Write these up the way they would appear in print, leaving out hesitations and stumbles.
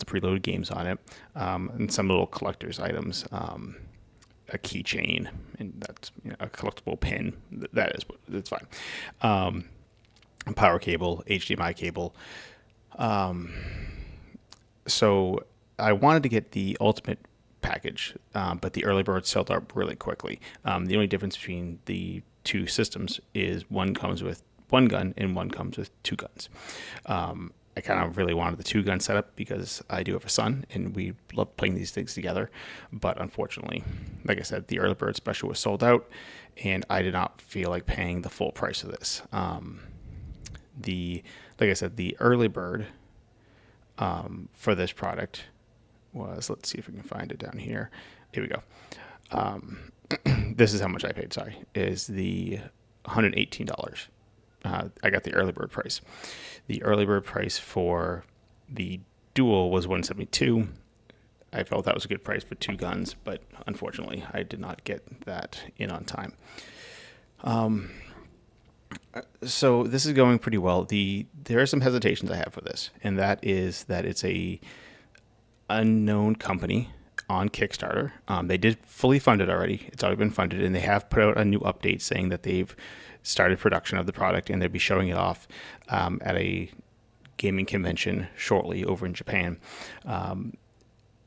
preloaded games on it, and some little collector's items, a keychain, and that's a collectible pin. That's fine. A power cable, HDMI cable. So I wanted to get the ultimate package, but the early bird sold out really quickly. The only difference between the two systems is one comes with one gun and one comes with two guns. I kind of really wanted the two gun setup because I do have a son and we love playing these things together. But unfortunately, like I said, the early bird special was sold out and I did not feel like paying the full price of this. Like I said, the early bird for this product was, let's see if we can find it down here. Here we go. This is how much I paid, sorry, is the $118. I got the early bird price. The early bird price for the dual was $172. I felt that was a good price for two guns, but unfortunately I did not get that in on time. So this is going pretty well. There are some hesitations I have for this, and that is that it's a unknown company on Kickstarter. They did fully fund it already. It's already been funded, and they have put out a new update saying that they've started production of the product and they'll be showing it off at a gaming convention shortly over in Japan.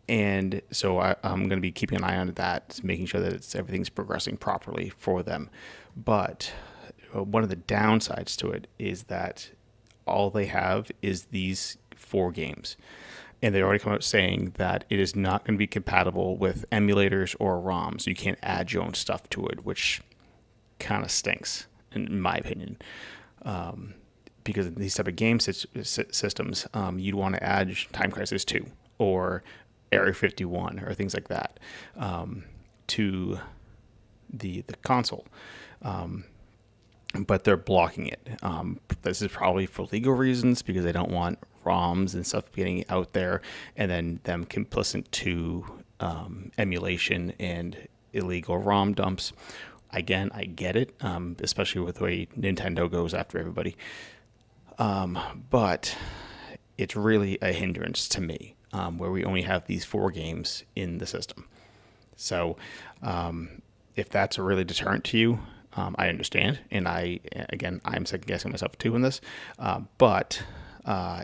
And so I'm going to be keeping an eye on that, making sure that everything's progressing properly for them. But one of the downsides to it is that all they have is these 4 games. And they already come out saying that it is not going to be compatible with emulators or ROMs. So you can't add your own stuff to it, which kind of stinks, in my opinion. Because in these type of game systems, you'd want to add Time Crisis 2 or Area 51 or things like that to the console. But they're blocking it. This is probably for legal reasons because they don't want ROMs and stuff getting out there and then them complicit to emulation and illegal ROM dumps. Again, I get it, especially with the way Nintendo goes after everybody. But it's really a hindrance to me, where we only have these 4 games in the system. So if that's a really deterrent to you, I understand. And I'm second guessing myself too in this. But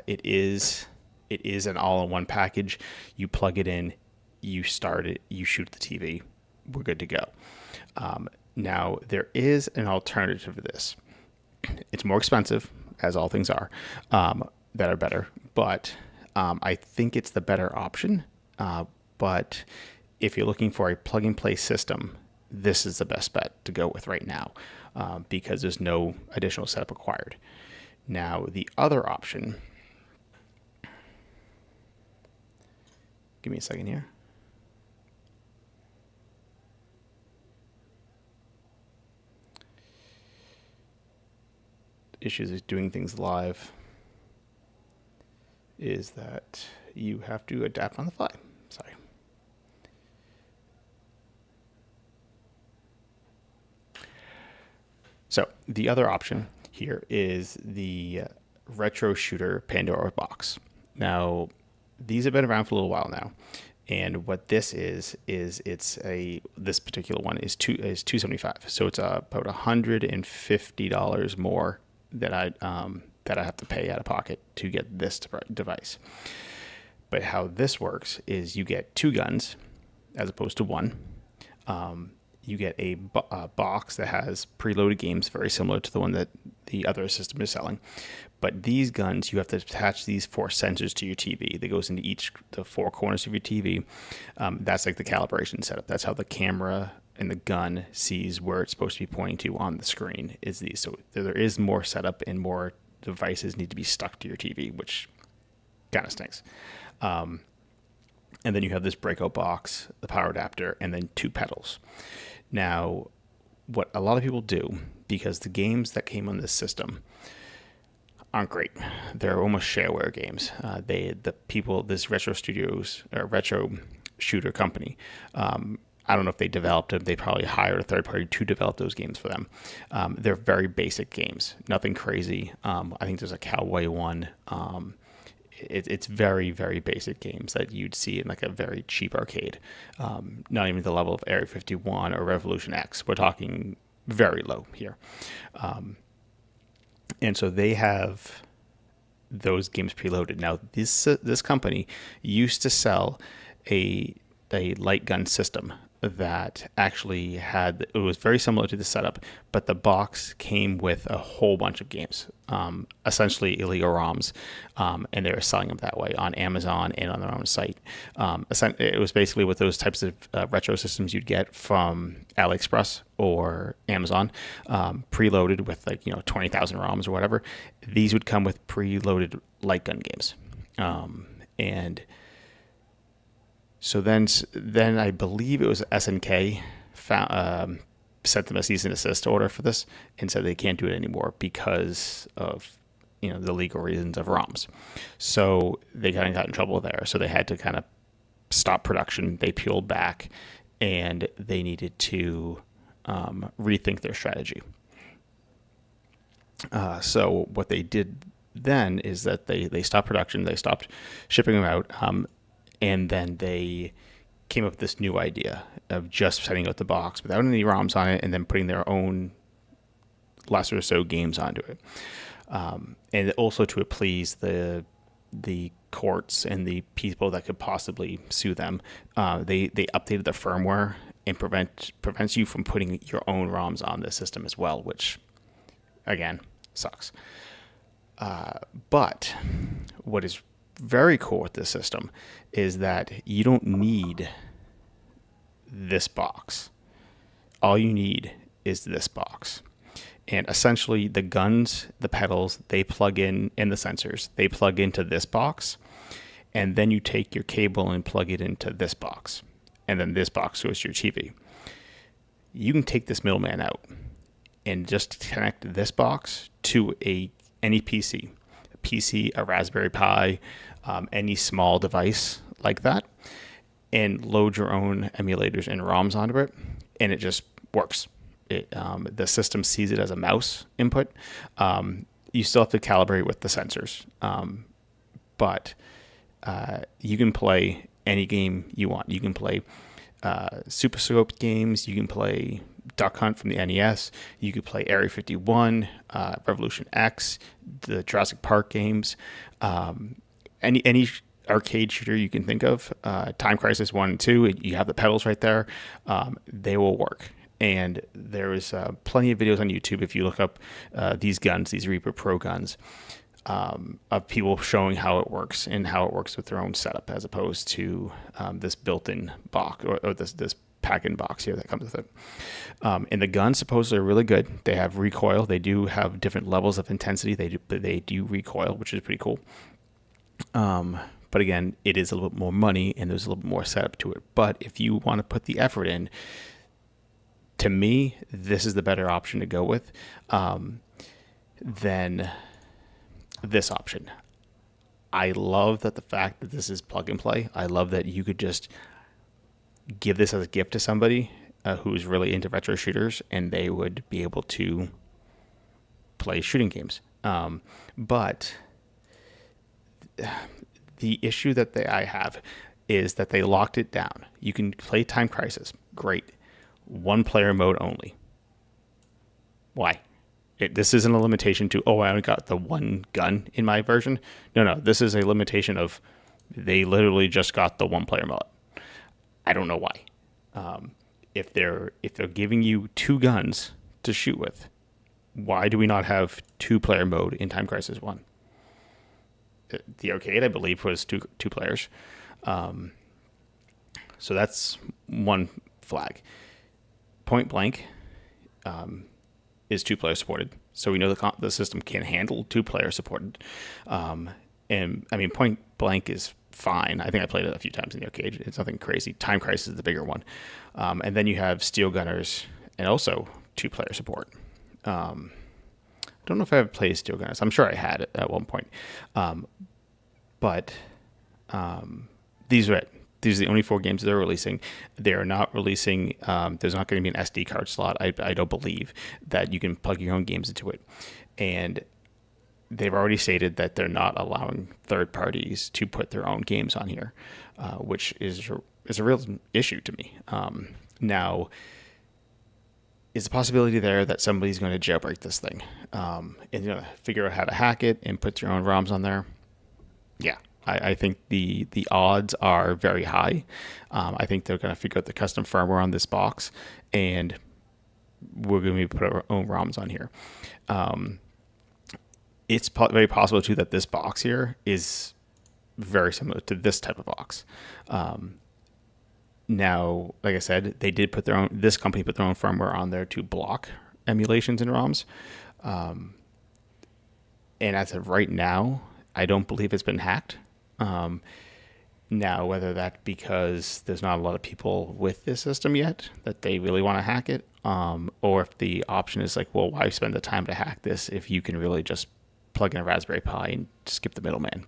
it is an all-in-one package. You plug it in, you start it, you shoot the TV, we're good to go. Now, there is an alternative to this. It's more expensive, as all things are, that are better. But I think it's the better option. But if you're looking for a plug-and-play system, this is the best bet to go with right now because there's no additional setup required. Now, the other option, give me a second here. Issues with doing things live is that you have to adapt on the fly. Sorry. So the other option here is the Retroshooter Pandora box. Now, these have been around for a little while now, and what this is this particular one is $275. So it's about $150 more that I have to pay out of pocket to get this device. But how this works is you get 2 guns as opposed to 1. You get a box that has preloaded games very similar to the one that the other system is selling. But these guns, you have to attach these 4 sensors to your TV. That goes into the 4 corners of your TV. That's like the calibration setup. That's how the camera and the gun sees where it's supposed to be pointing to on the screen is these. So there is more setup and more devices need to be stuck to your TV, which kind of stinks. And then you have this breakout box, the power adapter, and then 2 pedals. Now, what a lot of people do, because the games that came on this system aren't great. They're almost shareware games. This Retro Shooter company, I don't know if they developed them. They probably hired a third party to develop those games for them. They're very basic games, nothing crazy. I think there's a cowboy one. it's very, very basic games that you'd see in like a very cheap arcade. Not even the level of Area 51 or Revolution X. We're talking very low here. And so they have those games preloaded. Now, this company used to sell a light gun system that actually it was very similar to the setup, but the box came with a whole bunch of games, essentially illegal ROMs, and they were selling them that way on Amazon and on their own site. It was basically with those types of retro systems you'd get from AliExpress or Amazon, preloaded with 20,000 ROMs or whatever. These would come with preloaded light gun games, and so then I believe it was SNK sent them a cease and desist order for this and said they can't do it anymore because of the legal reasons of ROMs. So they kind of got in trouble there. So they had to kind of stop production. They peeled back, and they needed to rethink their strategy. So what they did then is that they stopped production. They stopped shipping them out. And then they came up with this new idea of just sending out the box without any ROMs on it, and then putting their own lesser so games onto it. And also to appease the courts and the people that could possibly sue them, they updated the firmware and prevents you from putting your own ROMs on the system as well, which again sucks. But what is very cool with this system is that you don't need this box. All you need is this box. And essentially the guns, the pedals, they plug in, and the sensors, they plug into this box. And then you take your cable and plug it into this box. And then this box goes to your TV. You can take this middleman out and just connect this box to any PC. A Raspberry Pi, any small device like that, and load your own emulators and ROMs onto it, and it just works. The system sees it as a mouse input. You still have to calibrate with the sensors, but you can play any game you want. You can play Super Scope games. You can play Duck Hunt from the NES. You could play Area 51, Revolution X, the Jurassic Park games, any arcade shooter you can think of. Time Crisis 1 and 2, you have the pedals right there. They will work. And there is plenty of videos on YouTube if you look up these guns, these Reaper Pro guns, of people showing how it works and how it works with their own setup, as opposed to this built-in box or this pack-in box here that comes with it. And the guns supposedly are really good. They have recoil. They do have different levels of intensity. They do recoil, which is pretty cool. But again, it is a little bit more money, and there's a little bit more setup to it. But if you want to put the effort in, to me, this is the better option to go with than this option. I love that the fact that this is plug and play. I love that you could just give this as a gift to somebody who's really into retro shooters, and they would be able to play shooting games. But the issue that I have is that they locked it down. You can play Time Crisis. Great. One player mode only. Why? This isn't a limitation to, I only got the one gun in my version. No, this is a limitation of they literally just got the one player mode. I don't know why. If they're giving you two guns to shoot with, why do we not have two player mode in Time Crisis 1? The arcade, I believe, was two players. So that's one flag. Point Blank is two player supported, so we know the system can handle two player supported. And I mean, Point Blank is fine. I think I played it a few times in the arcade. It's nothing crazy. Time Crisis is the bigger one. And then you have Steel Gunners and also two player support. I don't know if I ever played Steel Gunners. I'm sure I had it at one point. But these are it. These are the only 4 games they're releasing. They're not releasing, there's not going to be an SD card slot, I don't believe, that you can plug your own games into it. And they've already stated that they're not allowing third parties to put their own games on here, which is a real issue to me. Now, is the possibility there that somebody's going to jailbreak this thing and figure out how to hack it and put their own ROMs on there? Yeah, I think the odds are very high. I think they're going to figure out the custom firmware on this box, and we're going to put our own ROMs on here. It's very possible too that this box here is very similar to this type of box. Now, like I said, they did put their own. This company put their own firmware on there to block emulations and ROMs. And as of right now, I don't believe it's been hacked. Now, whether that because there's not a lot of people with this system yet that they really want to hack it, or if the option is like, well, why spend the time to hack this if you can really just plug in a Raspberry Pi and skip the middleman?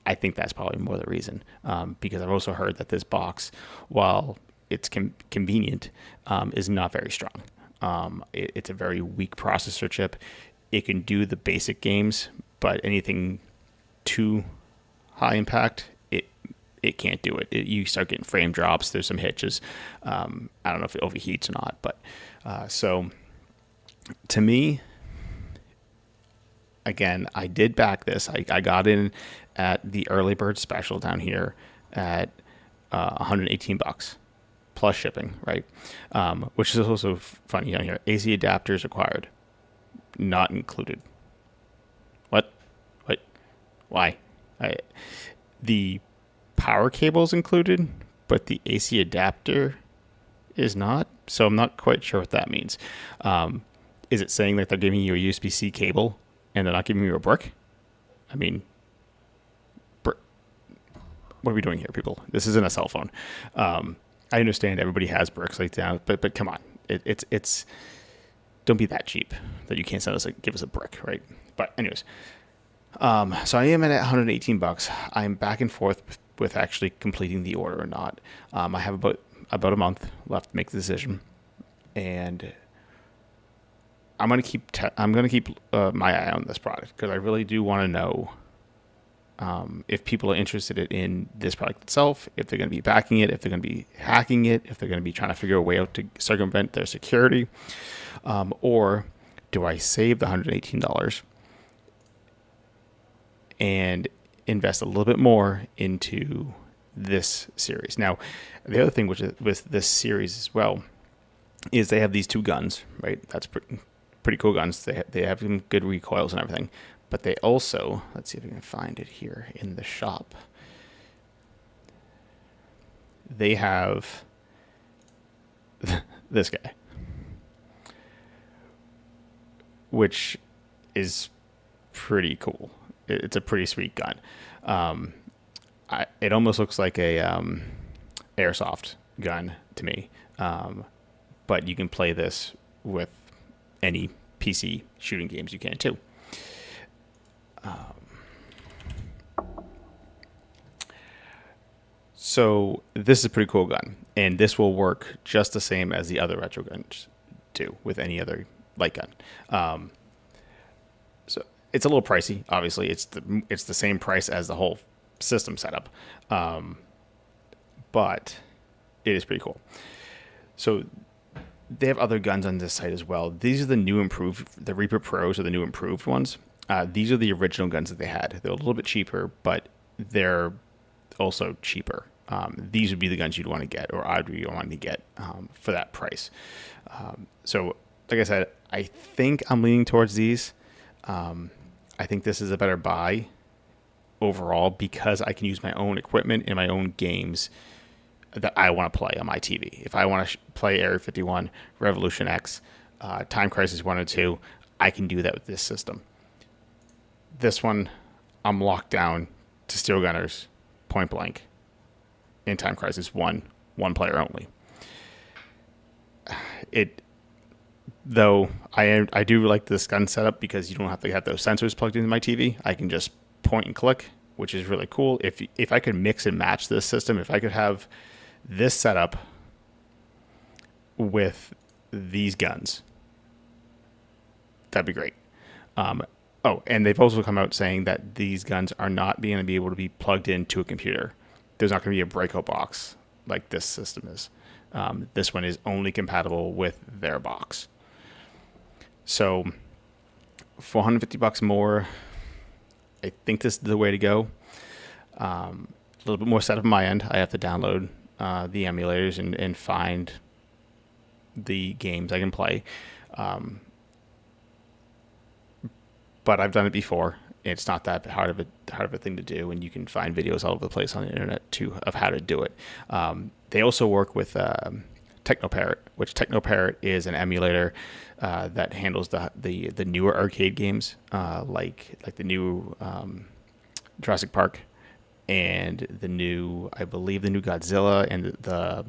I think that's probably more the reason, because I've also heard that this box, while it's convenient, is not very strong. It's a very weak processor chip. It can do the basic games, but anything too high impact, it can't do it. You start getting frame drops. There's some hitches. I don't know if it overheats or not, but so to me, again, I did back this. I got in at the early bird special down here at $118 plus shipping, right? Which is also funny down here. AC adapters required, not included. What? Why? The power cable is included, but the AC adapter is not. So I'm not quite sure what that means. Is it saying that they're giving you a USB-C cable and they're not giving you a brick? I mean, what are we doing here, people? This isn't a cell phone. I understand everybody has bricks like that, but come on, it's don't be that cheap that you can't give us a brick, right? But anyways, so I am at $118. I'm back and forth with actually completing the order or not. I have about a month left to make the decision, and I'm gonna keep my eye on this product because I really do want to know if people are interested in this product itself, if they're going to be backing it, if they're going to be hacking it, if they're going to be trying to figure a way out to circumvent their security, or do I save the $118 and invest a little bit more into this series? Now, the other thing with this series as well is they have these two guns, right? That's pretty cool guns. They have some good recoils and everything. But they also, let's see if we can find it here in the shop. They have this guy, which is pretty cool. It's a pretty sweet gun. It almost looks like a airsoft gun to me, but you can play this with any PC shooting games you can too. So this is a pretty cool gun, and this will work just the same as the other retro guns do with any other light gun. So it's a little pricey. Obviously, it's the same price as the whole system setup, but it is pretty cool. So they have other guns on this site as well. These are the new improved. The Reaper Pros are the new improved ones. These are the original guns that they had. They're a little bit cheaper, but they're also cheaper. These would be the guns you'd want to get, or I'd be wanting to get for that price. So, like I said, I think I'm leaning towards these. I think this is a better buy overall because I can use my own equipment and my own games that I want to play on my TV. If I want to play Area 51, Revolution X, Time Crisis 1 and 2, I can do that with this system. This one, I'm locked down to Steel Gunners, point blank, in Time Crisis 1, one player only. Though I do like this gun setup because you don't have to have those sensors plugged into my TV. I can just point and click, which is really cool. If I could mix and match this system, if I could have this setup with these guns, that'd be great. Oh, and they've also come out saying that these guns are not going to be able to be plugged into a computer. There's not going to be a breakout box like this system is. This one is only compatible with their box. So for $150 more, I think this is the way to go. A little bit more setup on my end. I have to download the emulators and find the games I can play. But I've done it before. It's not that hard of a thing to do, and you can find videos all over the place on the internet too of how to do it. They also work with Technoparrot, which Technoparrot is an emulator that handles the newer arcade games, like the new Jurassic Park and I believe the new Godzilla and the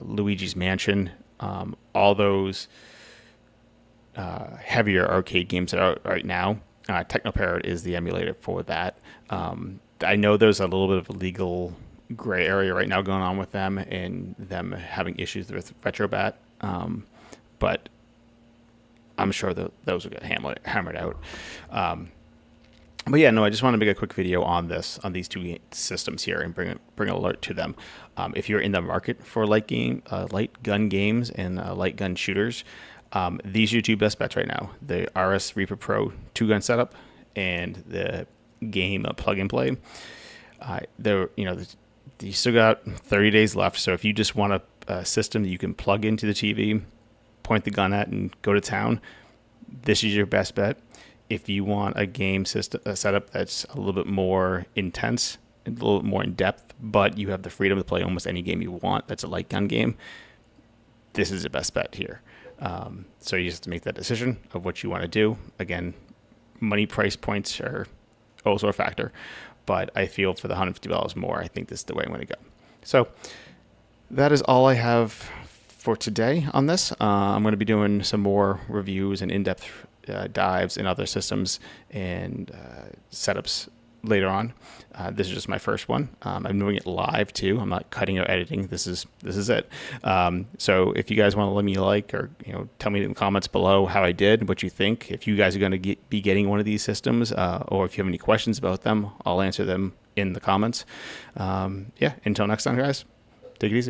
Luigi's Mansion. All those heavier arcade games that are out right now. Technoparrot is the emulator for that. I know there's a little bit of a legal gray area right now going on with them and them having issues with Retrobat, but I'm sure that those will get hammered out. But yeah, no, I just want to make a quick video on these two systems here and bring an alert to them. If you're in the market for light gun games and light gun shooters, these are your two best bets right now: the RS Reaper Pro 2-gun setup and the game plug and play. You still got 30 days left, so if you just want a system that you can plug into the TV, point the gun at, and go to town, this is your best bet. If you want a game setup that's a little bit more intense, a little bit more in depth, but you have the freedom to play almost any game you want, that's a light gun game, this is the best bet here. So you just have to make that decision of what you want to do. Again, money price points are also a factor, but I feel for the $150 more, I think this is the way I'm going to go. So that is all I have for today on this. I'm going to be doing some more reviews and in-depth dives in other systems and setups later on. This is just my first one. I'm doing it live too. I'm not cutting or editing. This is it. So if you guys want to let me or tell me in the comments below how I did, what you think, if you guys are going to be getting one of these systems, or if you have any questions about them, I'll answer them in the comments. Until next time, guys, take it easy.